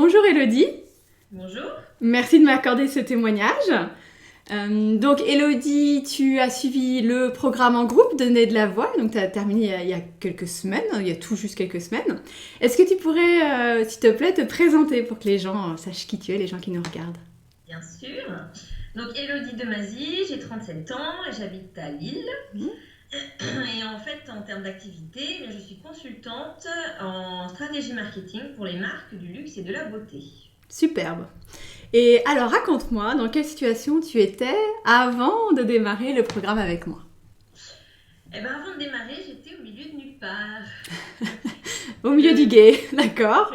Bonjour Elodie, Bonjour. merci de m'accorder ce témoignage. Donc Elodie, tu as suivi le programme en groupe Donner de la voix, donc tu as terminé il y a quelques semaines, il y a tout juste quelques semaines. Est-ce que tu pourrais, s'il te plaît, te présenter pour que les gens sachent qui tu es, les gens qui nous regardent? Bien sûr. Donc Elodie Demazy, j'ai 37 ans et j'habite à Lille. Mhm. Et en fait, en termes d'activité, je suis consultante en stratégie marketing pour les marques du luxe et de la beauté. Superbe. Et alors raconte-moi, dans quelle situation tu étais avant de démarrer le programme avec moi? Et bien avant de démarrer, j'étais au milieu de nulle part. Au milieu du Je, gué, d'accord.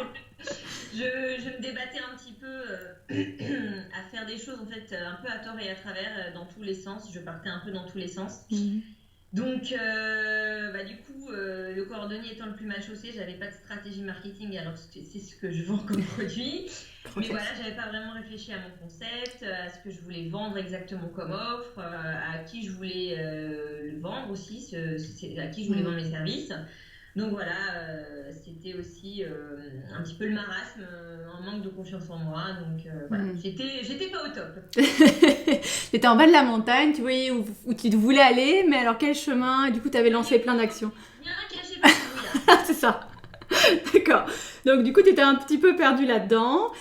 je me débattais un petit peu à faire des choses en fait un peu à tort et à travers dans tous les sens. Je partais un peu dans tous les sens. Mhm. Donc, du coup, le cordonnier étant le plus mal chaussé, j'avais pas de stratégie marketing alors que c'est ce que je vends comme produit. Mais voilà, Process. j'avais pas vraiment réfléchi à mon concept, à ce que je voulais vendre exactement comme offre, à qui je voulais le vendre aussi, à qui je voulais vendre Mhm. mes services. Donc voilà, c'était aussi un petit peu le marasme, un manque de confiance en moi. Donc voilà, Mhm. j'étais pas au top. T'étais en bas de la montagne, tu voyais où tu voulais aller, mais alors quel chemin? Et du coup, t'avais lancé plein d'actions. Rien caché par le brouillard. Ah, c'est ça. D'accord. Donc, du coup, t'étais un petit peu perdu là-dedans.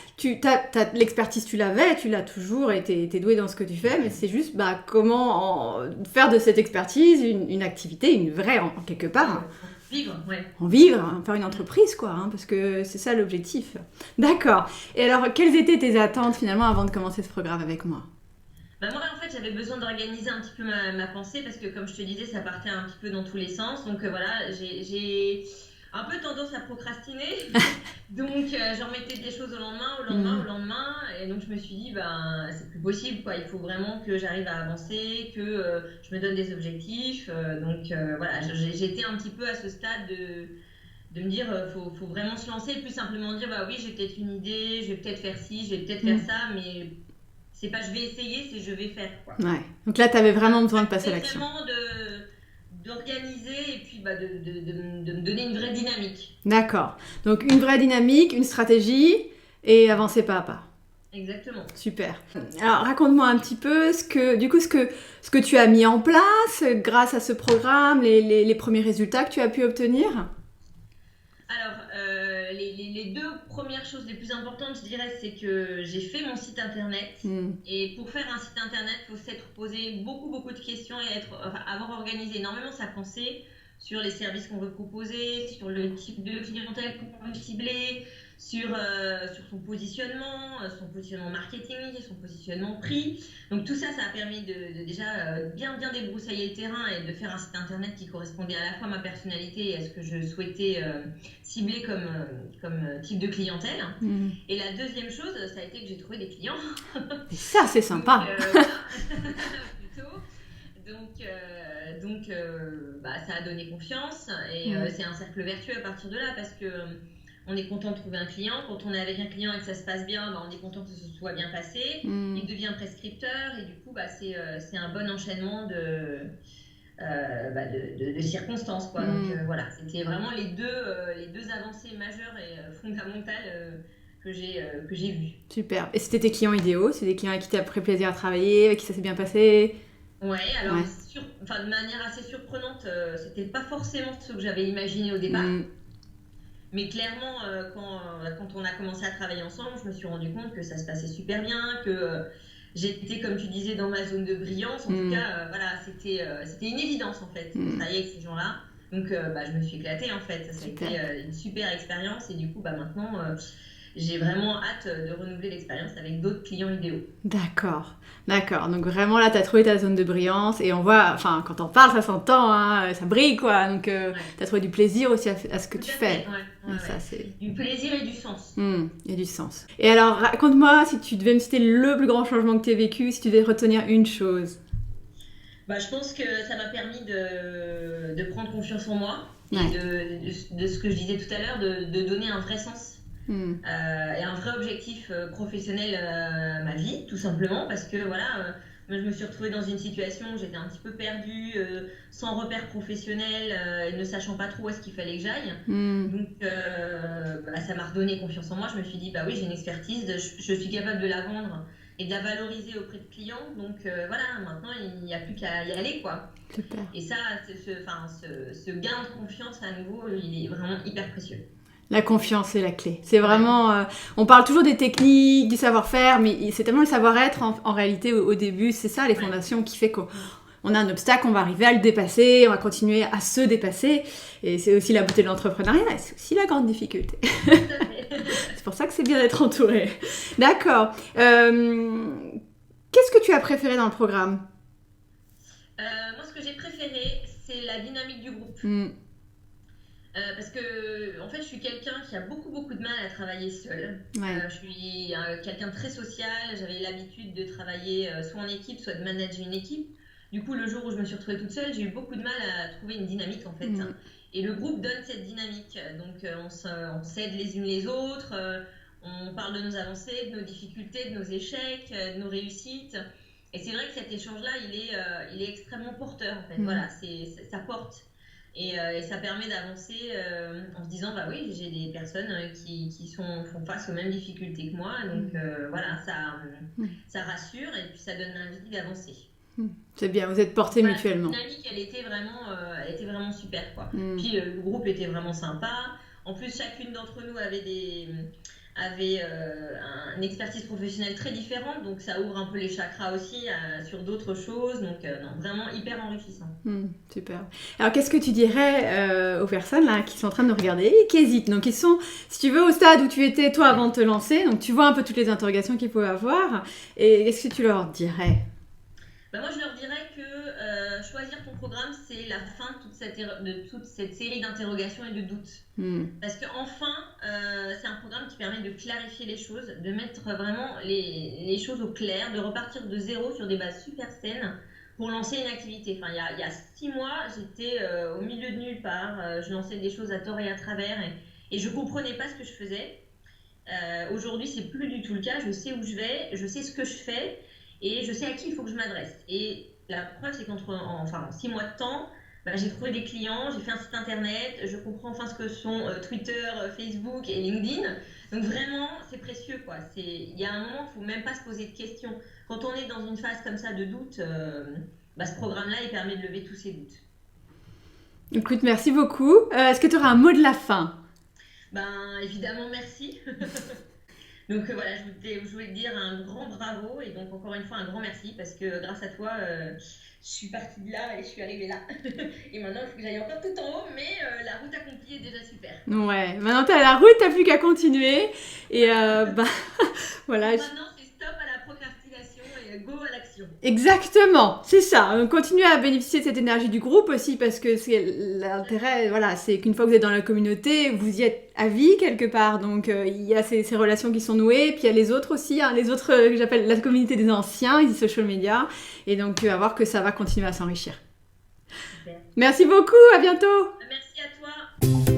L'expertise, tu l'avais, tu l'as toujours, et t'es doué dans ce que tu fais, mais c'est juste comment faire de cette expertise une activité, une vraie, en quelque part, Oui, vivre, ouais. en vivre, hein, faire une Mm. entreprise, quoi, hein, parce que c'est ça l'objectif. D'accord. Et alors, quelles étaient tes attentes finalement avant de commencer ce programme avec moi? Bah moi, en fait, j'avais besoin d'organiser un petit peu ma pensée parce que, comme je te disais, ça partait un petit peu dans tous les sens. Donc voilà, j'ai un peu tendance à procrastiner. Donc, j'en remettais des choses au lendemain, au lendemain, au Hmm. lendemain. Et donc, je me suis dit, ben, c'est plus possible, quoi. Il faut vraiment que j'arrive à avancer, que je me donne des objectifs. Voilà, j'étais un petit peu à ce stade de me dire, faut vraiment se lancer, plus simplement dire, bah oui, j'ai peut-être une idée, je vais peut-être faire ci, je vais peut-être faire Hmm. ça, mais c'est pas je vais essayer, c'est je vais faire, quoi. Ouais. Donc là, t'avais Ça vraiment besoin de passer à c'est l'action. vraiment d'organiser et puis de me donner une vraie dynamique. D'accord. Donc une vraie dynamique, une stratégie et avancer pas à pas. Exactement. Super. Alors raconte-moi un petit peu ce que tu as mis en place grâce à ce programme, les premiers résultats que tu as pu obtenir. Alors, les deux premières choses les plus importantes, je dirais, c'est que j'ai fait mon site internet. Hmm. Et pour faire un site internet, il faut s'être posé beaucoup de questions et avoir organisé énormément sa pensée sur les services qu'on veut proposer, sur le type de clientèle qu'on veut cibler, sur son positionnement marketing, son positionnement prix. Donc tout ça, ça a permis de déjà bien débroussailler le terrain et de faire un site internet qui correspondait à la fois à ma personnalité et à ce que je souhaitais cibler comme type de clientèle. Hmm. Et la deuxième chose, ça a été que j'ai trouvé des clients. Et ça, c'est Donc sympa. voilà, plutôt. Ça a donné confiance et Hmm. c'est un cercle vertueux à partir de là parce que on est content de trouver un client. Quand on est avec un client et que ça se passe bien, on est content que ce soit bien passé. Hmm. Il devient prescripteur et du coup, c'est un bon enchaînement de circonstances, quoi. Donc Hmm. voilà, c'était vraiment les deux avancées majeures et fondamentales que j'ai vues. Super. Et c'était tes clients idéaux? C'est des clients avec qui tu as pris plaisir à travailler, avec qui ça s'est bien passé? Ouais, alors Ouais. de manière assez surprenante, c'était pas forcément ce que j'avais imaginé au départ. Hmm. Mais clairement, quand on a commencé à travailler ensemble, je me suis rendu compte que ça se passait super bien, que j'étais, comme tu disais, dans ma zone de brillance. En tout Hmm. cas, voilà, c'était une évidence en fait de Hmm. travailler avec ces gens-là. Donc, je me suis éclatée en fait. Ça a Super. été une super expérience et du coup, maintenant, j'ai vraiment hâte de renouveler l'expérience avec d'autres clients idéaux. D'accord, d'accord. Donc vraiment là, tu as trouvé ta zone de brillance et on voit, enfin, quand on parle, ça s'entend, hein, ça brille quoi. Donc Ouais, tu as trouvé du plaisir aussi à ce que tout tu à fais. fait. Ouais, Et ouais, ça, ouais. c'est. Du plaisir et du sens. Il y a du sens. Et alors, raconte-moi si tu devais me citer le plus grand changement que tu as vécu, si tu devais retenir une chose. Je pense que ça m'a permis de prendre confiance en moi et Ouais. de ce que je disais tout à l'heure, de donner un vrai sens et un vrai objectif professionnel à ma vie, tout simplement, parce que voilà, Moi, je me suis retrouvée dans une situation où j'étais un petit peu perdue, sans repère professionnel, et ne sachant pas trop où est-ce qu'il fallait que j'aille. Donc, ça m'a redonné confiance en moi. Je me suis dit, bah oui, j'ai une expertise, je suis capable de la vendre et de la valoriser auprès de clients. Donc, voilà, maintenant, il n'y a plus qu'à y aller, quoi. Super. Et ça, ce gain de confiance à nouveau, il est vraiment hyper précieux. La confiance est la clé. C'est vraiment... on parle toujours des techniques, du savoir-faire, mais c'est tellement le savoir-être en réalité au début. C'est ça les fondations qui fait qu'on a un obstacle, on va arriver à le dépasser, on va continuer à se dépasser. Et c'est aussi la beauté de l'entrepreneuriat, et c'est aussi la grande difficulté. C'est pour ça que c'est bien d'être entouré. D'accord. Qu'est-ce que tu as préféré dans le programme ? Moi, ce que j'ai préféré, c'est la dynamique du groupe. Parce que en fait, je suis quelqu'un qui a beaucoup de mal à travailler seul. Ouais. Je suis quelqu'un de très social. J'avais l'habitude de travailler soit en équipe, soit de manager une équipe. Du coup, le jour où je me suis retrouvée toute seule, j'ai eu beaucoup de mal à trouver une dynamique en fait. Et le groupe donne cette dynamique. Donc, on s'aide les unes les autres. On parle de nos avancées, de nos difficultés, de nos échecs, de nos réussites. Et c'est vrai que cet échange-là, il est extrêmement porteur en fait. Voilà, ça porte. Et ça permet d'avancer en se disant, bah oui, j'ai des personnes qui font face aux mêmes difficultés que moi. Donc voilà, ça rassure et puis ça donne l'envie d'avancer. C'est bien, vous êtes portés mutuellement. La dynamique, elle était vraiment super, quoi. Puis le groupe était vraiment sympa. En plus, chacune d'entre nous avait une expertise professionnelle très différente, donc ça ouvre un peu les chakras aussi sur d'autres choses, donc non, vraiment hyper enrichissant. Super. Alors qu'est-ce que tu dirais aux personnes là, qui sont en train de nous regarder et qui hésitent, donc ils sont, si tu veux, au stade où tu étais toi avant de te lancer, donc tu vois un peu toutes les interrogations qu'ils peuvent avoir, et qu'est-ce que tu leur dirais ? Moi, je leur dirais que choisir ton programme, c'est la fin de toute cette série d'interrogations et de doutes. Parce qu'enfin, c'est un programme qui permet de clarifier les choses, de mettre vraiment les choses au clair, de repartir de zéro sur des bases super saines pour lancer une activité. Enfin, il y a 6 mois, j'étais au milieu de nulle part, je lançais des choses à tort et à travers et je ne comprenais pas ce que je faisais. Aujourd'hui, c'est plus du tout le cas, je sais où je vais, je sais ce que je fais. Et je sais à qui il faut que je m'adresse. Et la preuve, c'est en 6 mois de temps, j'ai trouvé des clients, j'ai fait un site internet, je comprends enfin ce que sont Twitter, Facebook et LinkedIn. Donc vraiment, c'est précieux, quoi. Il y a un moment, il ne faut même pas se poser de questions. Quand on est dans une phase comme ça de doute, ce programme-là, il permet de lever tous ces doutes. Écoute, merci beaucoup. Est-ce que tu auras un mot de la fin ? Évidemment, merci. Donc voilà, je voulais te dire un grand bravo et donc encore une fois un grand merci parce que grâce à toi, je suis partie de là et je suis arrivée là. Et maintenant, il faut que j'aille encore tout en haut, mais la route accomplie est déjà super. Ouais, maintenant t'as la route, t'as plus qu'à continuer. Et voilà. Maintenant, c'est stop à la procrastination et go à l'action. Exactement, c'est ça. Continuez à bénéficier de cette énergie du groupe aussi parce que c'est l'intérêt, voilà, c'est qu'une fois que vous êtes dans la communauté, vous y êtes à vie quelque part. Donc il y a ces relations qui sont nouées, puis il y a les autres aussi, les autres que j'appelle la communauté des anciens, les social media. Et donc tu vas voir que ça va continuer à s'enrichir. Super. Merci beaucoup, à bientôt. Merci à toi.